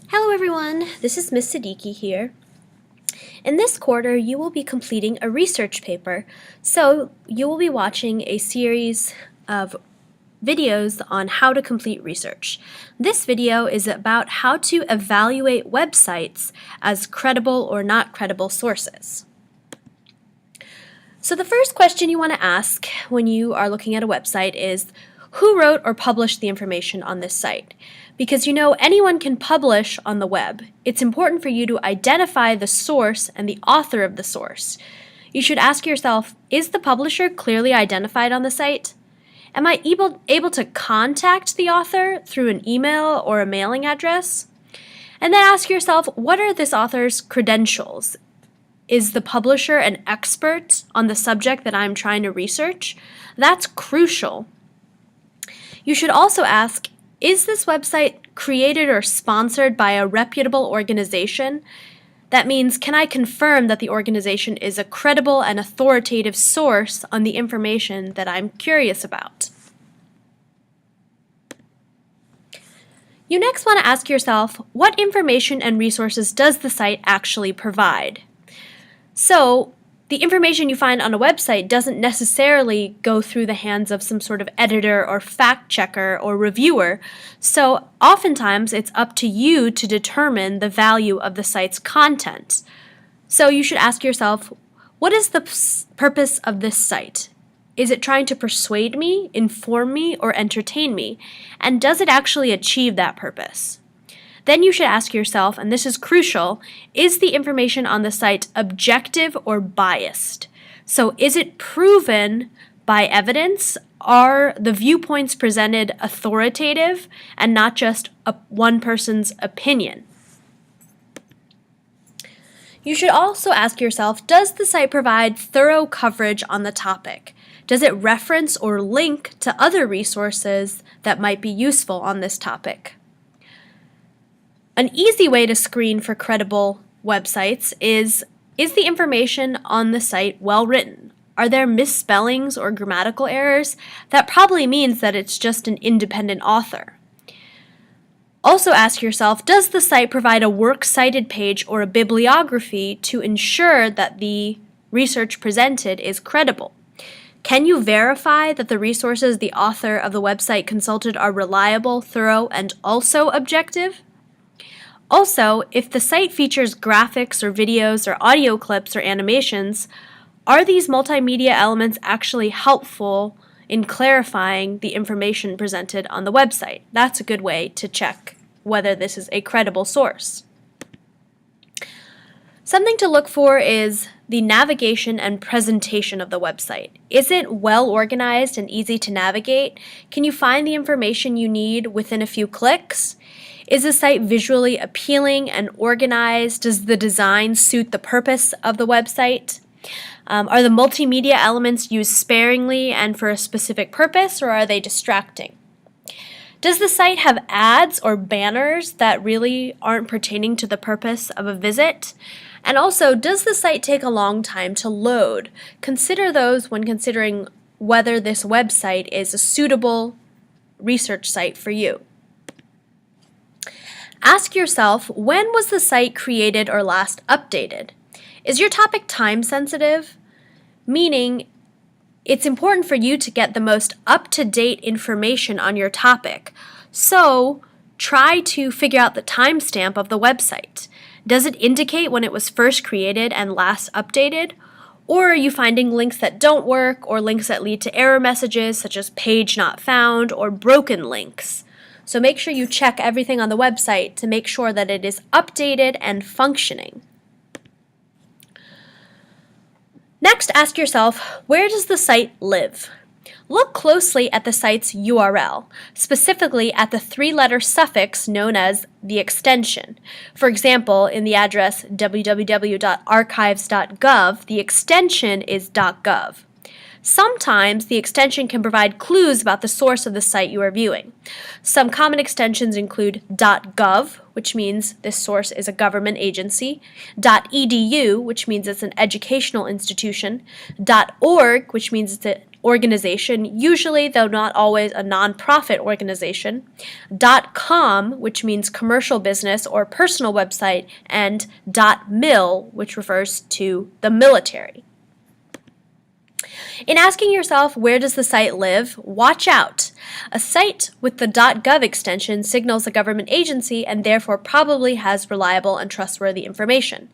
Hello everyone, this is Miss Siddiqui here. In this quarter, you will be completing a research paper, so you will be watching a series of videos on how to complete research. This video is about how to evaluate websites as credible or not credible sources. So the first question you want to ask when you are looking at a website is, who wrote or published the information on this site? Because anyone can publish on the web. It's important for you to identify the source and the author of the source. You should ask yourself, is the publisher clearly identified on the site? Am I able to contact the author through an email or a mailing address? And then ask yourself, what are this author's credentials? Is the publisher an expert on the subject that I'm trying to research? That's crucial. You should also ask, is this website created or sponsored by a reputable organization? That means, can I confirm that the organization is a credible and authoritative source on the information that I'm curious about? You next want to ask yourself, what information and resources does the site actually provide? So, the information you find on a website doesn't necessarily go through the hands of some sort of editor or fact checker or reviewer, so oftentimes it's up to you to determine the value of the site's content. So you should ask yourself, what is the purpose of this site? Is it trying to persuade me, inform me, or entertain me? And does it actually achieve that purpose? Then you should ask yourself, and this is crucial, is the information on the site objective or biased? So is it proven by evidence? Are the viewpoints presented authoritative and not just one person's opinion? You should also ask yourself, does the site provide thorough coverage on the topic? Does it reference or link to other resources that might be useful on this topic? An easy way to screen for credible websites is the information on the site well written? Are there misspellings or grammatical errors? That probably means that it's just an independent author. Also ask yourself, does the site provide a works cited page or a bibliography to ensure that the research presented is credible? Can you verify that the resources the author of the website consulted are reliable, thorough, and also objective? Also, if the site features graphics or videos or audio clips or animations, are these multimedia elements actually helpful in clarifying the information presented on the website? That's a good way to check whether this is a credible source. Something to look for is the navigation and presentation of the website. Is it well organized and easy to navigate? Can you find the information you need within a few clicks? Is the site visually appealing and organized? Does the design suit the purpose of the website? Are the multimedia elements used sparingly and for a specific purpose, or are they distracting? Does the site have ads or banners that really aren't pertaining to the purpose of a visit? And also, does the site take a long time to load? Consider those when considering whether this website is a suitable research site for you. Ask yourself, when was the site created or last updated? Is your topic time sensitive? Meaning, it's important for you to get the most up-to-date information on your topic. So, try to figure out the timestamp of the website. Does it indicate when it was first created and last updated? Or are you finding links that don't work or links that lead to error messages such as page not found or broken links? So make sure you check everything on the website to make sure that it is updated and functioning. Next, ask yourself, where does the site live? Look closely at the site's URL, specifically at the three-letter suffix known as the extension. For example, in the address www.archives.gov, the extension is .gov. Sometimes the extension can provide clues about the source of the site you are viewing. Some common extensions include .gov, which means this source is a government agency, .edu, which means it's an educational institution, .org, which means it's an organization, usually, though not always, a nonprofit organization, .com, which means commercial business or personal website, and .mil, which refers to the military. In asking yourself, where does the site live? Watch out. A site with the .gov extension signals a government agency and therefore probably has reliable and trustworthy information.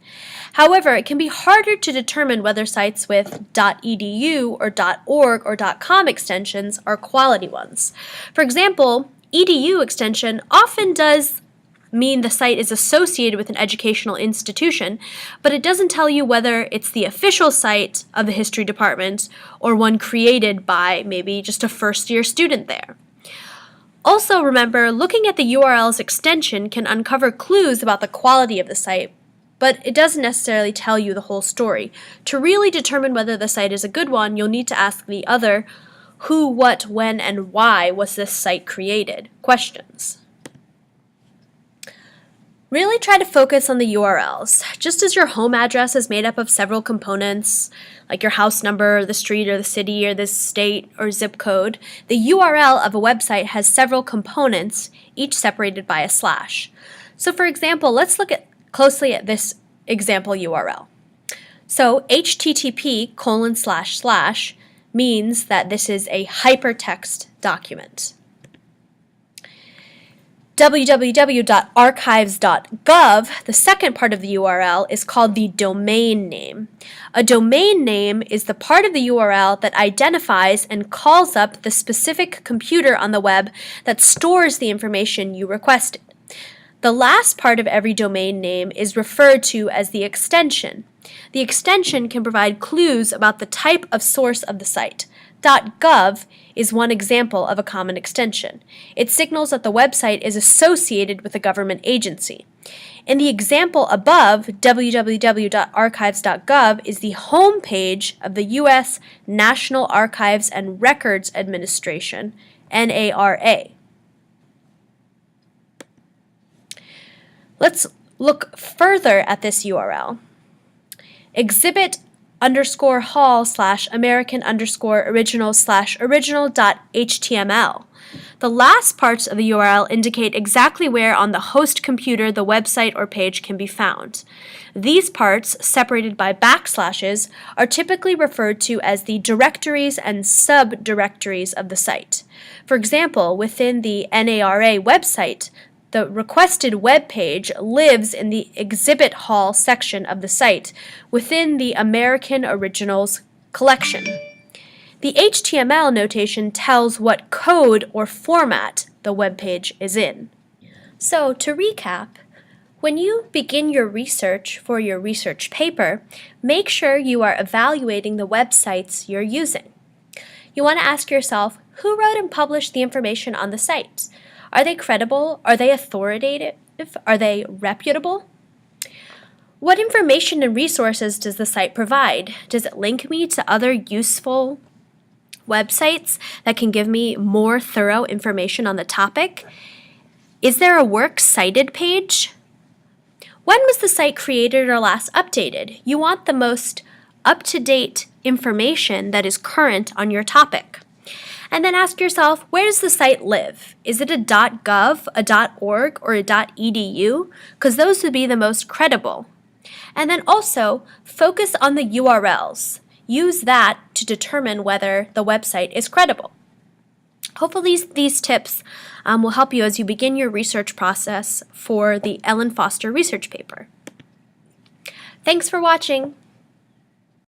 However, it can be harder to determine whether sites with .edu or .org or .com extensions are quality ones. For example, edu extension often does mean the site is associated with an educational institution, but it doesn't tell you whether it's the official site of the history department or one created by maybe just a first-year student there. Also remember, looking at the URL's extension can uncover clues about the quality of the site, but it doesn't necessarily tell you the whole story. To really determine whether the site is a good one, you'll need to ask the other who, what, when, and why was this site created questions. Really try to focus on the URLs. Just as your home address is made up of several components, like your house number, or the street, or the city, or the state, or zip code, the URL of a website has several components, each separated by a slash. So for example, let's look closely at this example URL. So http:// means that this is a hypertext document. www.archives.gov, the second part of the URL, is called the domain name. A domain name is the part of the URL that identifies and calls up the specific computer on the web that stores the information you requested. The last part of every domain name is referred to as the extension. The extension can provide clues about the type of source of the site. .gov is one example of a common extension. It signals that the website is associated with a government agency. In the example above, www.archives.gov is the home page of the U.S. National Archives and Records Administration, NARA. Let's look further at this URL. exhibit_hall/American_original/original.html. The last parts of the URL indicate exactly where on the host computer the website or page can be found. These parts, separated by backslashes, are typically referred to as the directories and subdirectories of the site. For example, within the NARA website, the requested web page lives in the Exhibit Hall section of the site within the American Originals collection. The HTML notation tells what code or format the web page is in. So, to recap, when you begin your research for your research paper, make sure you are evaluating the websites you're using. You want to ask yourself, who wrote and published the information on the site? Are they credible? Are they authoritative? Are they reputable? What information and resources does the site provide? Does it link me to other useful websites that can give me more thorough information on the topic? Is there a works cited page? When was the site created or last updated? You want the most up-to-date information that is current on your topic. And then ask yourself, where does the site live? Is it a .gov, a .org, or a .edu? Because those would be the most credible. And then also, focus on the URLs. Use that to determine whether the website is credible. Hopefully these tips will help you as you begin your research process for the Ellen Foster research paper. Thanks for watching.